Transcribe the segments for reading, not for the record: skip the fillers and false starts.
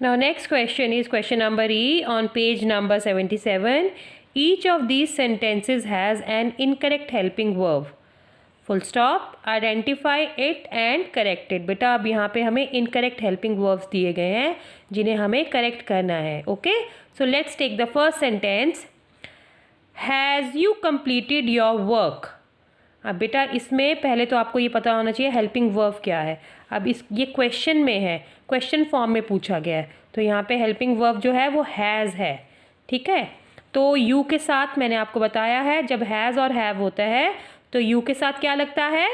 Now next question is question number E on page number 77. Each of these sentences has an incorrect helping verb. Full stop. Identify it and correct it. बेटा अब यहाँ पे हमें incorrect helping verbs दिए गए हैं जिन्हें हमें करेक्ट करना है. Okay, so let's take the first sentence. Has you completed your work. अब बेटा इसमें पहले तो आपको ये पता होना चाहिए हेल्पिंग वर्ब क्या है. अब ये क्वेश्चन में है, क्वेश्चन फॉर्म में पूछा गया है, तो यहाँ पे हेल्पिंग वर्ब जो है वो हैज़ है. ठीक है, तो यू के साथ मैंने आपको बताया है जब हैज़ और हैव होता है तो यू के साथ क्या लगता है,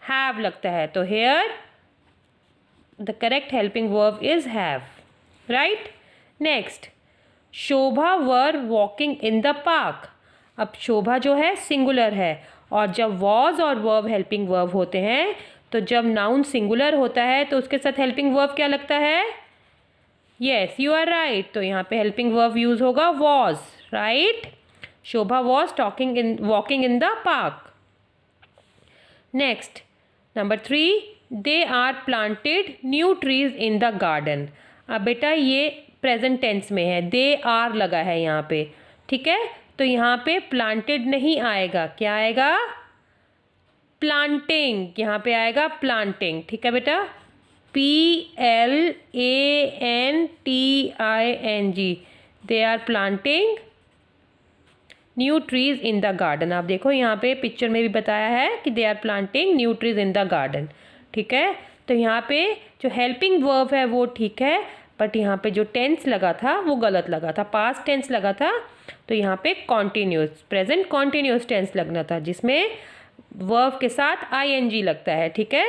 हैव लगता है. तो here the correct helping verb is have. Right. Next, Shobha were walking in the park. अब शोभा जो है सिंगुलर है और जब वॉज और वर्ब हेल्पिंग वर्ब होते हैं तो जब नाउन सिंगुलर होता है तो उसके साथ हेल्पिंग वर्ब क्या लगता है. Yes, you are right. तो यहाँ पे हेल्पिंग वर्ब यूज होगा was. Right. Shobha was walking in the park. Next, number 3, they are planted new trees in the garden. अब बेटा ये प्रेजेंट टेंस में है, दे आर लगा है यहाँ पे. ठीक है, तो यहाँ पे प्लांटेड नहीं आएगा, क्या आएगा, प्लांटिंग. यहाँ पे आएगा प्लांटिंग. ठीक है बेटा, PLANTING. They are planting new trees in the garden. आप देखो यहाँ पे पिक्चर में भी बताया है कि they are planting new trees in the garden. ठीक है, तो यहाँ पे जो हेल्पिंग वर्ब है वो ठीक है, बट यहाँ पे जो टेंस लगा था वो गलत लगा था, पास्ट टेंस लगा था. तो यहाँ पे कॉन्टिन्यूस, प्रेजेंट कॉन्टिन्यूस टेंस लगना था जिसमें वर्ब के साथ ING लगता है. ठीक है.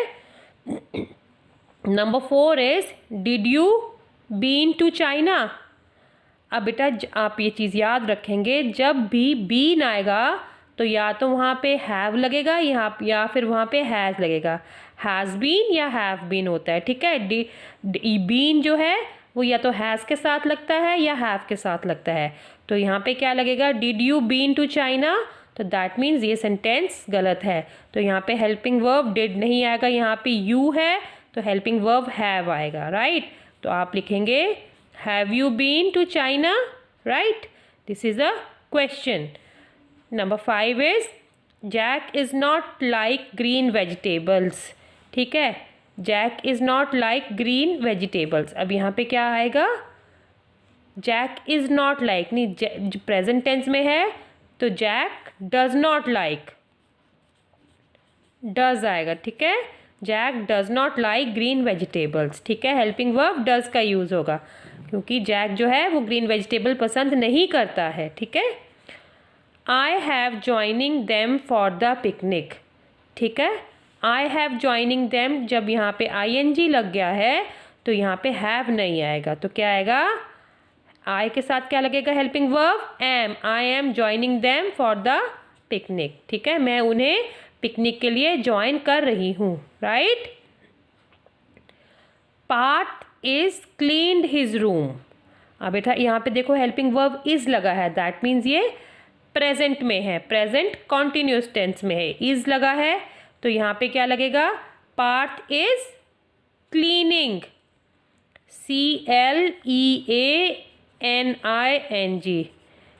Number 4 is did you been to China. अब बेटा आप ये चीज़ याद रखेंगे, जब भी बीन आएगा तो या तो वहाँ पे हैव लगेगा या फिर वहाँ पे हैज़ लगेगा. हैज़ बीन या हैव बीन होता है. ठीक है, बीन जो है वो या तो हैज़ के साथ लगता है या हैव के साथ लगता है. तो यहाँ पे क्या लगेगा, did you been to China. तो दैट मीन्स ये सेंटेंस गलत है. तो यहाँ पे हेल्पिंग वर्ब डिड नहीं आएगा, यहाँ पे यू है तो हेल्पिंग वर्ब हैव आएगा. राइट. तो आप लिखेंगे Have you been to China? Right? This is a question. Number 5 is Jack is not like green vegetables. ठीक है, Jack is not like green vegetables. अब यहाँ पे क्या आएगा, Jack is not like, नहीं प्रेजेंट टेंस में है तो Jack does not like, does आएगा. ठीक है, Jack does not like green vegetables. ठीक है, हेल्पिंग वर्ब does का यूज़ होगा क्योंकि जैक जो है वो ग्रीन वेजिटेबल पसंद नहीं करता है. ठीक है. I have joining them for the picnic. ठीक है, आई हैव ज्वाइनिंग देम, जब यहाँ पे ING लग गया है तो यहाँ पे हैव नहीं आएगा. तो क्या आएगा, आई के साथ क्या लगेगा helping verb, am. I am joining them for the picnic. ठीक है, मैं उन्हें पिकनिक के लिए ज्वाइन कर रही हूँ. Right. Parth is cleaned his room. अब बेटा यहाँ पे देखो हेल्पिंग वर्ब इज लगा है, दैट मीन्स ये प्रेजेंट में है, प्रेजेंट कॉन्टिन्यूस टेंस में है, इज लगा है. तो यहाँ पे क्या लगेगा, पार्थ इज क्लीनिंग, CLEANING.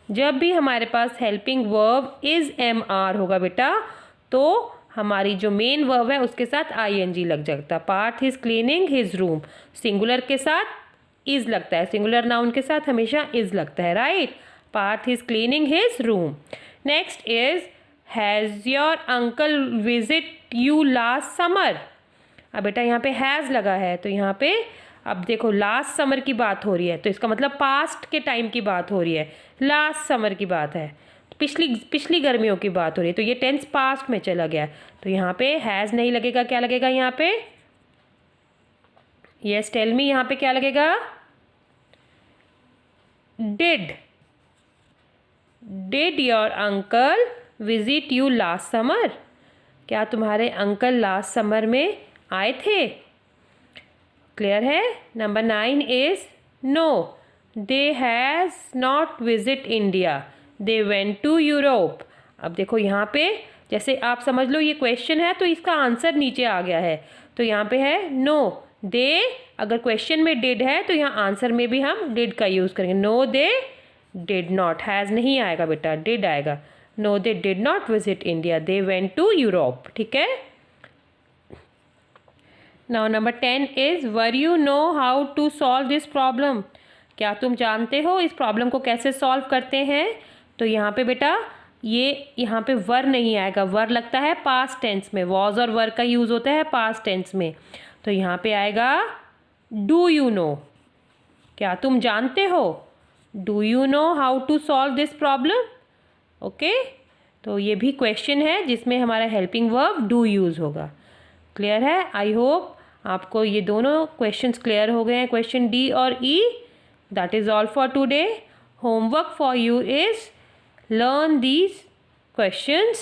जब भी हमारे पास हेल्पिंग वर्ब इज MR होगा बेटा तो हमारी जो मेन वर्ब है उसके साथ ING लग जाता. Parth is cleaning his room, singular के साथ इज लगता है, सिंगुलर नाउन के साथ हमेशा इज लगता है. Right. Parth is cleaning his room. Next is has your uncle visit you last summer. अब बेटा यहाँ पे हैज़ लगा है तो यहाँ पे अब देखो लास्ट समर की बात हो रही है तो इसका मतलब पास्ट के टाइम की बात हो रही है, लास्ट समर की बात है, पिछली गर्मियों की बात हो रही है. तो ये टेंस पास्ट में चला गया. तो यहाँ पे हैज़ नहीं लगेगा, क्या लगेगा यहाँ पे, यस टेल मी, यहाँ पे क्या लगेगा, did. Did your uncle visit you last summer. क्या तुम्हारे अंकल लास्ट समर में आए थे. क्लियर है. Number 9 is no, they has not visit India, they went to Europe. अब देखो यहाँ पे जैसे आप समझ लो ये क्वेश्चन है तो इसका आंसर नीचे आ गया है. तो यहाँ पे है नो, दे, अगर क्वेश्चन में डिड है तो यहाँ आंसर में भी हम डिड का यूज़ करेंगे. No they did not. Has नहीं आएगा बेटा, डिड आएगा. No they did not visit India, they went to Europe. ठीक है. Now number 10 is were you know how to solve this problem. क्या तुम जानते हो इस प्रॉब्लम को कैसे सॉल्व करते हैं. तो यहाँ पे बेटा ये यहाँ पे वर नहीं आएगा. वर लगता है पास्ट टेंस में. वॉज और वर का यूज़ होता है पास्ट टेंस में. तो यहाँ पे आएगा डू यू नो. क्या तुम जानते हो. Do you know how to solve this problem. Okay. तो ये भी क्वेश्चन है जिसमें हमारा हेल्पिंग वर्ब डू यूज़ होगा. क्लियर है. आई होप आपको ये दोनों क्वेश्चंस क्लियर हो गए हैं, क्वेश्चन डी और E. That is all for today. Homework for you is learn these questions.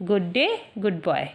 Good day, goodbye.